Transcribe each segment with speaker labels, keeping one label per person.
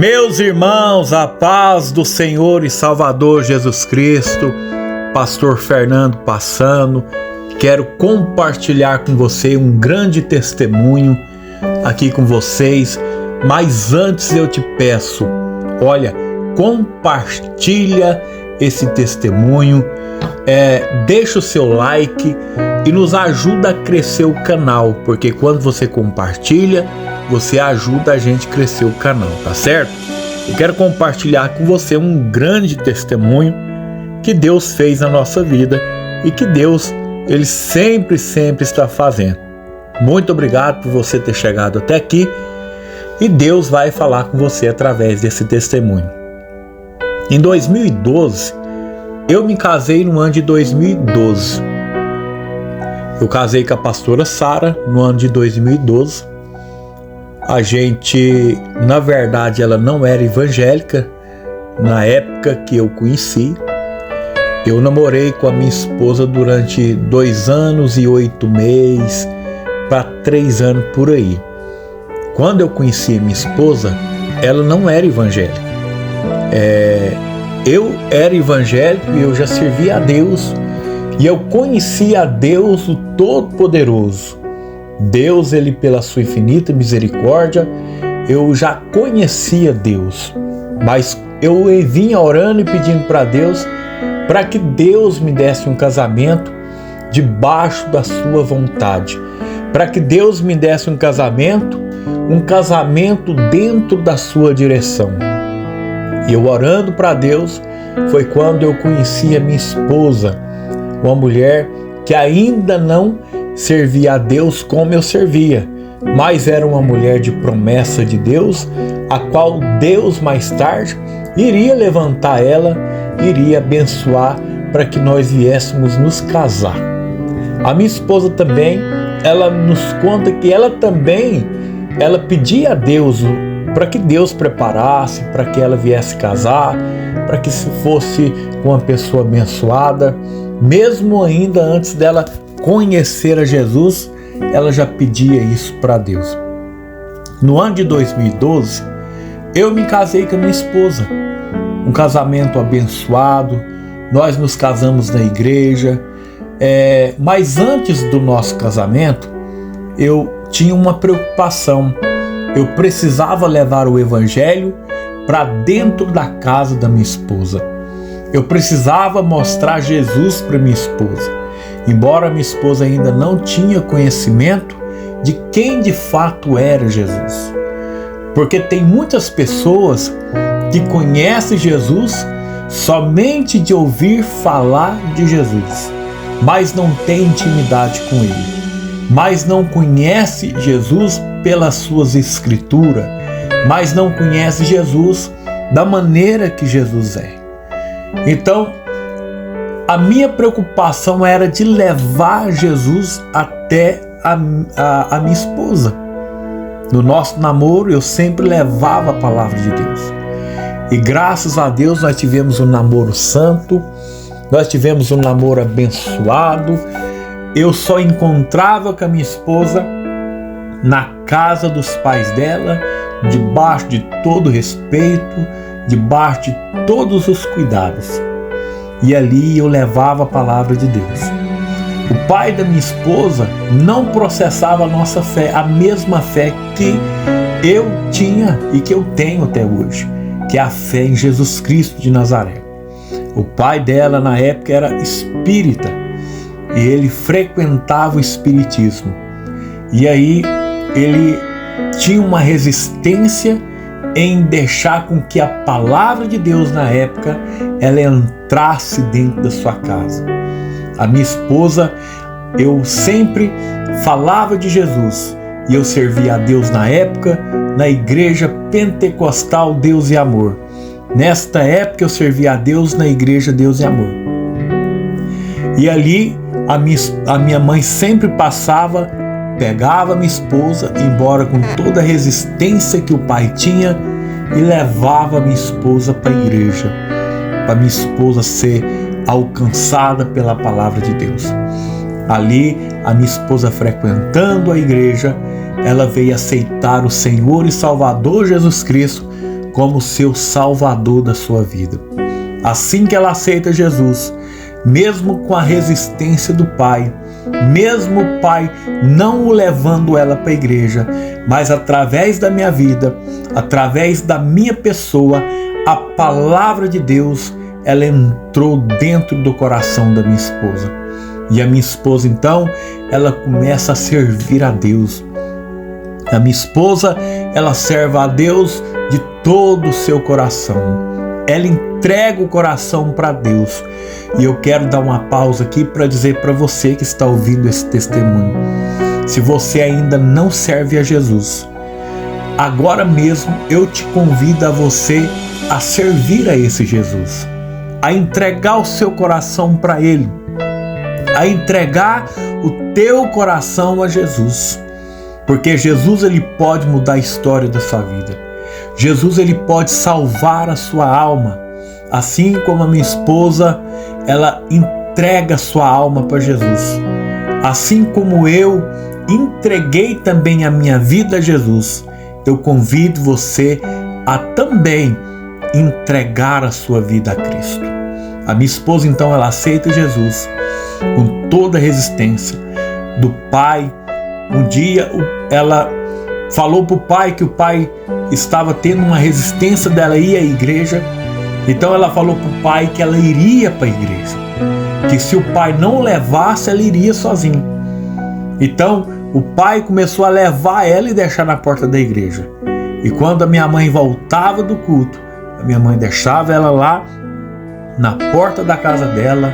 Speaker 1: Meus irmãos, a paz do Senhor e Salvador Jesus Cristo, Pastor Fernando passando, quero compartilhar com você um grande testemunho aqui com vocês, mas antes eu te peço, olha, compartilha esse testemunho, deixa o seu like e nos ajuda a crescer o canal, porque quando você compartilha, você ajuda a gente a crescer o canal, tá certo? Eu quero compartilhar com você um grande testemunho que Deus fez na nossa vida e que Deus, Ele sempre está fazendo. Muito obrigado por você ter chegado até aqui e Deus vai falar com você através desse testemunho. Em 2012, eu me casei no ano de 2012. Eu casei com a pastora Sara no ano de 2012. A gente, na verdade, ela não era evangélica na época que eu conheci. Eu namorei com a minha esposa durante 2 anos e 8 meses para 3 anos por aí. Quando eu conheci a minha esposa, ela não era evangélica. Eu era evangélico e eu já servia a Deus e eu conhecia a Deus, o Todo-Poderoso. Deus, Ele pela sua infinita misericórdia, eu já conhecia Deus, mas eu vinha orando e pedindo para Deus, para que Deus me desse um casamento debaixo da sua vontade, para que Deus me desse um casamento dentro da sua direção. E eu orando para Deus, foi quando eu conheci a minha esposa, uma mulher que ainda não servia a Deus como eu servia, mas era uma mulher de promessa de Deus, a qual Deus mais tarde iria levantar ela, iria abençoar para que nós viéssemos nos casar. A minha esposa também, ela nos conta que ela pedia a Deus para que Deus preparasse, para que ela viesse casar, para que se fosse uma pessoa abençoada, mesmo ainda antes dela conhecer a Jesus, ela já pedia isso para Deus. No ano de 2012, eu me casei com a minha esposa, um casamento abençoado, nós nos casamos na igreja, mas antes do nosso casamento, eu tinha uma preocupação, eu precisava levar o evangelho para dentro da casa da minha esposa, eu precisava mostrar Jesus para minha esposa. Embora minha esposa ainda não tinha conhecimento de quem de fato era Jesus. Porque tem muitas pessoas que conhecem Jesus somente de ouvir falar de Jesus, mas não tem intimidade com Ele, mas não conhece Jesus pelas suas escrituras, mas não conhece Jesus da maneira que Jesus é. Então, a minha preocupação era de levar Jesus até a minha esposa. No nosso namoro, eu sempre levava a palavra de Deus. E graças a Deus nós tivemos um namoro santo, nós tivemos um namoro abençoado. Eu só encontrava com a minha esposa na casa dos pais dela, debaixo de todo respeito, debaixo de todos os cuidados. E ali eu levava a palavra de Deus. O pai da minha esposa não processava a nossa fé, a mesma fé que eu tinha e que eu tenho até hoje, que é a fé em Jesus Cristo de Nazaré. O pai dela na época era espírita e ele frequentava o espiritismo. E aí ele tinha uma resistência em deixar com que a palavra de Deus na época ela entrasse dentro da sua casa. A minha esposa, eu sempre falava de Jesus e eu servia a Deus na época na igreja pentecostal Deus e Amor. Nesta época eu servia a Deus na igreja Deus e Amor. E ali a minha mãe sempre passava, pegava minha esposa, embora com toda a resistência que o pai tinha, e levava minha esposa para a igreja, para minha esposa ser alcançada pela palavra de Deus. Ali, a minha esposa frequentando a igreja, ela veio aceitar o Senhor e Salvador Jesus Cristo como seu Salvador da sua vida. Assim que ela aceita Jesus, mesmo com a resistência do pai, mesmo o pai não o levando ela para a igreja, mas através da minha vida, através da minha pessoa, a palavra de Deus, ela entrou dentro do coração da minha esposa. E a minha esposa, então, ela começa a servir a Deus. A minha esposa, ela serve a Deus de todo o seu coração. Ela entrega o coração para Deus. E eu quero dar uma pausa aqui para dizer para você que está ouvindo esse testemunho. Se você ainda não serve a Jesus, agora mesmo eu te convido a você a servir a esse Jesus, a entregar o seu coração para Ele, a entregar o teu coração a Jesus. Porque Jesus, ele pode mudar a história da sua vida. Jesus, ele pode salvar a sua alma. Assim como a minha esposa, ela entrega a sua alma para Jesus. Assim como eu entreguei também a minha vida a Jesus, eu convido você a também entregar a sua vida a Cristo. A minha esposa, então, ela aceita Jesus com toda a resistência do pai. Um dia ela falou para o pai que o pai estava tendo uma resistência dela ir à igreja. Então ela falou para o pai que ela iria para a igreja, que se o pai não levasse, ela iria sozinha. Então o pai começou a levar ela e deixar na porta da igreja. E quando a minha mãe voltava do culto, a minha mãe deixava ela lá na porta da casa dela,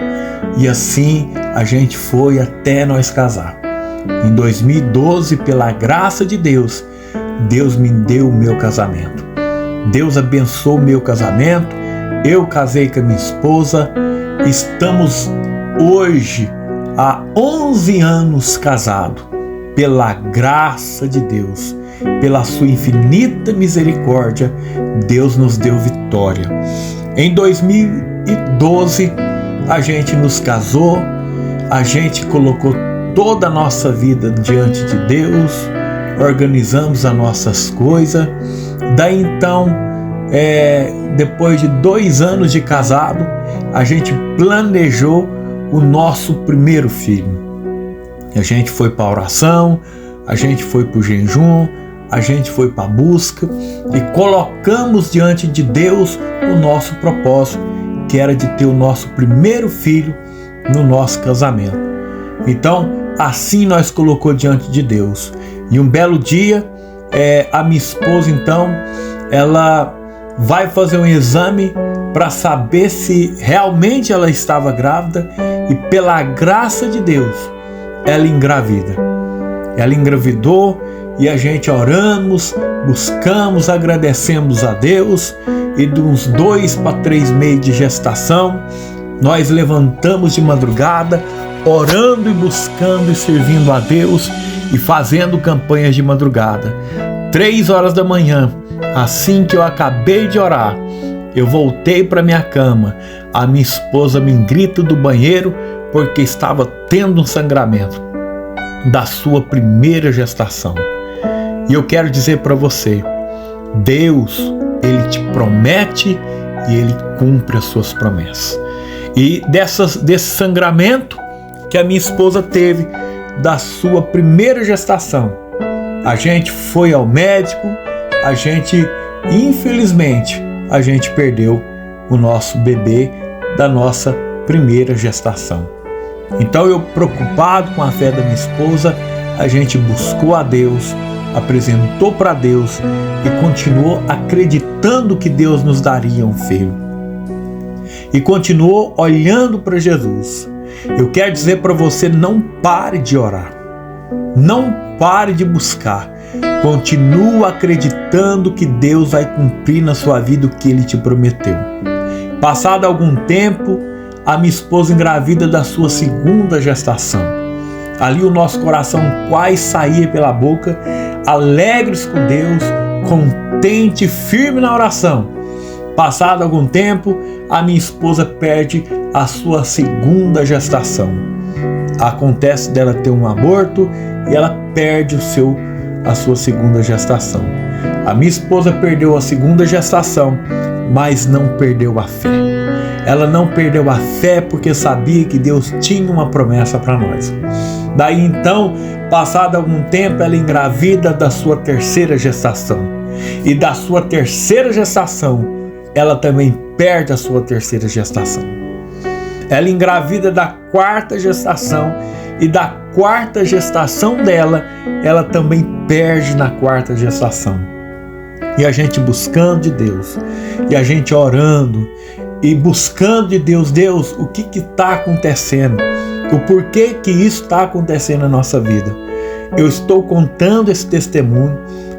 Speaker 1: e assim a gente foi até nós casar. Em 2012, pela graça de Deus, Deus me deu o meu casamento. Deus abençoou o meu casamento. Eu casei com a minha esposa. Estamos hoje há 11 anos casados. Pela graça de Deus, pela sua infinita misericórdia, Deus nos deu vitória. Em 2012, a gente nos casou, a gente colocou toda a nossa vida diante de Deus, organizamos as nossas coisas. Daí então, depois de 2 anos de casado, a gente planejou o nosso primeiro filho. A gente foi para a oração, a gente foi para o jejum, a gente foi para a busca e colocamos diante de Deus o nosso propósito, que era de ter o nosso primeiro filho no nosso casamento. Então, assim nós colocou diante de Deus. E um belo dia, a minha esposa, então, ela vai fazer um exame para saber se realmente ela estava grávida, e pela graça de Deus, ela engravida. Ela engravidou e a gente oramos, buscamos, agradecemos a Deus, e de uns 2 para 3 meses de gestação, nós levantamos de madrugada, orando e buscando e servindo a Deus e fazendo campanhas de madrugada. 3 horas da manhã, assim que eu acabei de orar, eu voltei para minha cama. A minha esposa me grita do banheiro porque estava tendo um sangramento da sua primeira gestação. E eu quero dizer para você, Deus, Ele te promete e Ele cumpre as suas promessas. E desse sangramento que a minha esposa teve da sua primeira gestação, a gente foi ao médico, infelizmente, a gente perdeu o nosso bebê da nossa primeira gestação. Então eu, preocupado com a fé da minha esposa, a gente buscou a Deus, apresentou para Deus e continuou acreditando que Deus nos daria um filho. E continuou olhando para Jesus. Eu quero dizer para você, não pare de orar. Não pare de buscar. Continua acreditando que Deus vai cumprir na sua vida o que Ele te prometeu. Passado algum tempo, a minha esposa engravida da sua segunda gestação. Ali o nosso coração quase saía pela boca, alegres com Deus, contente e firme na oração. Passado algum tempo, a minha esposa perde a sua segunda gestação. Acontece dela ter um aborto e ela perde a sua segunda gestação. A minha esposa perdeu a segunda gestação, mas não perdeu a fé. Ela não perdeu a fé porque sabia que Deus tinha uma promessa para nós. Daí então, passado algum tempo, ela engravida da sua terceira gestação. E da sua terceira gestação, ela também perde a sua terceira gestação. Ela engravida da quarta gestação, e da quarta gestação dela, ela também perde na quarta gestação. E a gente buscando de Deus, e a gente orando, e buscando de Deus, Deus, o que está acontecendo? O porquê que isso está acontecendo na nossa vida? Eu estou contando esse testemunho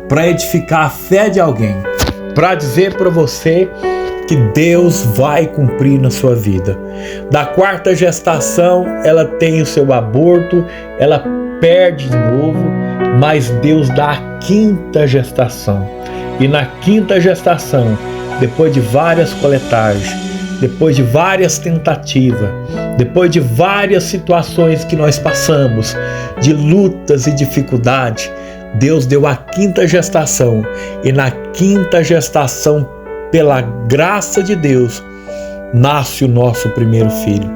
Speaker 1: para edificar a fé de alguém, para dizer para você que Deus vai cumprir na sua vida. Da quarta gestação, ela tem o seu aborto, ela perde de novo, mas Deus dá a quinta gestação. E na quinta gestação, depois de várias coletagens, depois de várias tentativas, depois de várias situações que nós passamos, de lutas e dificuldades, Deus deu a quinta gestação. E na quinta gestação, pela graça de Deus, nasce o nosso primeiro filho.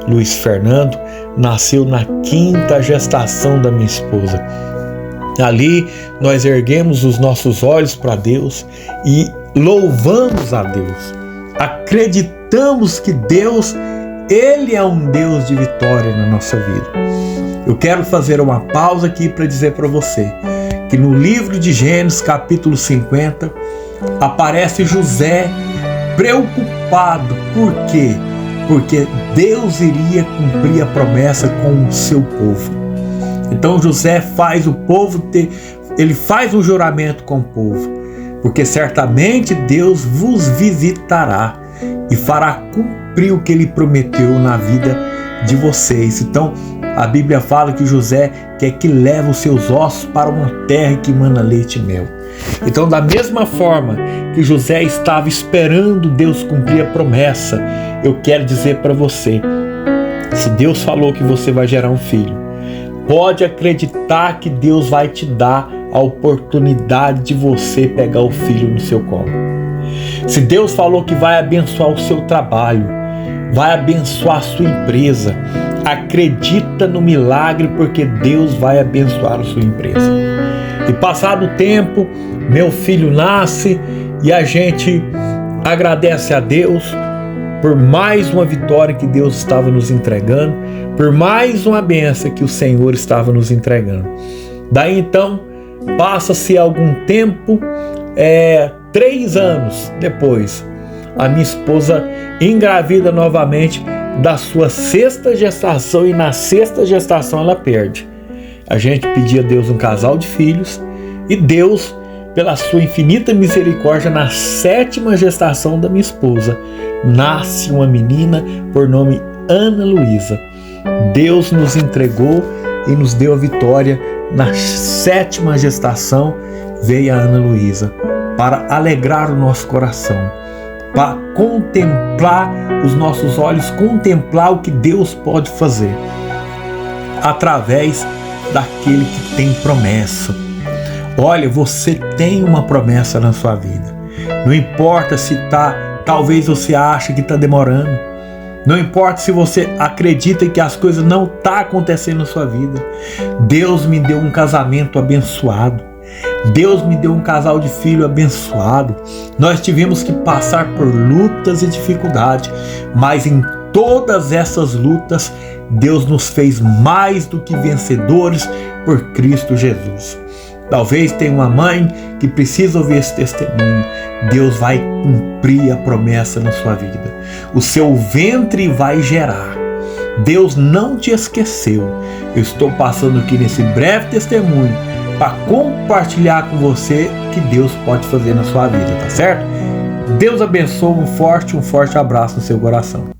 Speaker 1: Luiz Fernando nasceu na quinta gestação da minha esposa. Ali nós erguemos os nossos olhos para Deus e louvamos a Deus. Acreditamos que Deus, Ele é um Deus de vitória na nossa vida. Eu quero fazer uma pausa aqui para dizer para você que no livro de Gênesis, capítulo 50, aparece José preocupado. Por quê? Porque Deus iria cumprir a promessa com o seu povo. Então José faz o povo ele faz um juramento com o povo, porque certamente Deus vos visitará e fará cumprir o que ele prometeu na vida de vocês. Então a Bíblia fala que José quer que leve os seus ossos para uma terra que emana leite e mel. Então, da mesma forma que José estava esperando Deus cumprir a promessa, eu quero dizer para você, se Deus falou que você vai gerar um filho, pode acreditar que Deus vai te dar a oportunidade de você pegar o filho no seu colo. Se Deus falou que vai abençoar o seu trabalho, vai abençoar a sua empresa, acredita no milagre, porque Deus vai abençoar a sua empresa. E passado o tempo, meu filho nasce e a gente agradece a Deus por mais uma vitória que Deus estava nos entregando, por mais uma bênção que o Senhor estava nos entregando. Daí então, passa-se algum tempo, 3 anos depois, a minha esposa engravida novamente da sua sexta gestação, e na sexta gestação ela perde. A gente pedia a Deus um casal de filhos, e Deus, pela sua infinita misericórdia, na sétima gestação da minha esposa, nasce uma menina por nome Ana Luísa. Deus nos entregou e nos deu a vitória. Na sétima gestação veio a Ana Luísa para alegrar o nosso coração, para contemplar os nossos olhos, contemplar o que Deus pode fazer através daquele que tem promessa. Olha, você tem uma promessa na sua vida. Não importa se talvez você ache que está demorando. Não importa se você acredita que as coisas não estão acontecendo na sua vida. Deus me deu um casamento abençoado. Deus me deu um casal de filho abençoado. Nós tivemos que passar por lutas e dificuldades, mas em todas essas lutas, Deus nos fez mais do que vencedores por Cristo Jesus. Talvez tenha uma mãe que precisa ouvir esse testemunho. Deus vai cumprir a promessa na sua vida. O seu ventre vai gerar. Deus não te esqueceu. Eu estou passando aqui nesse breve testemunho para compartilhar com você o que Deus pode fazer na sua vida, tá certo? Deus abençoe, um forte abraço no seu coração.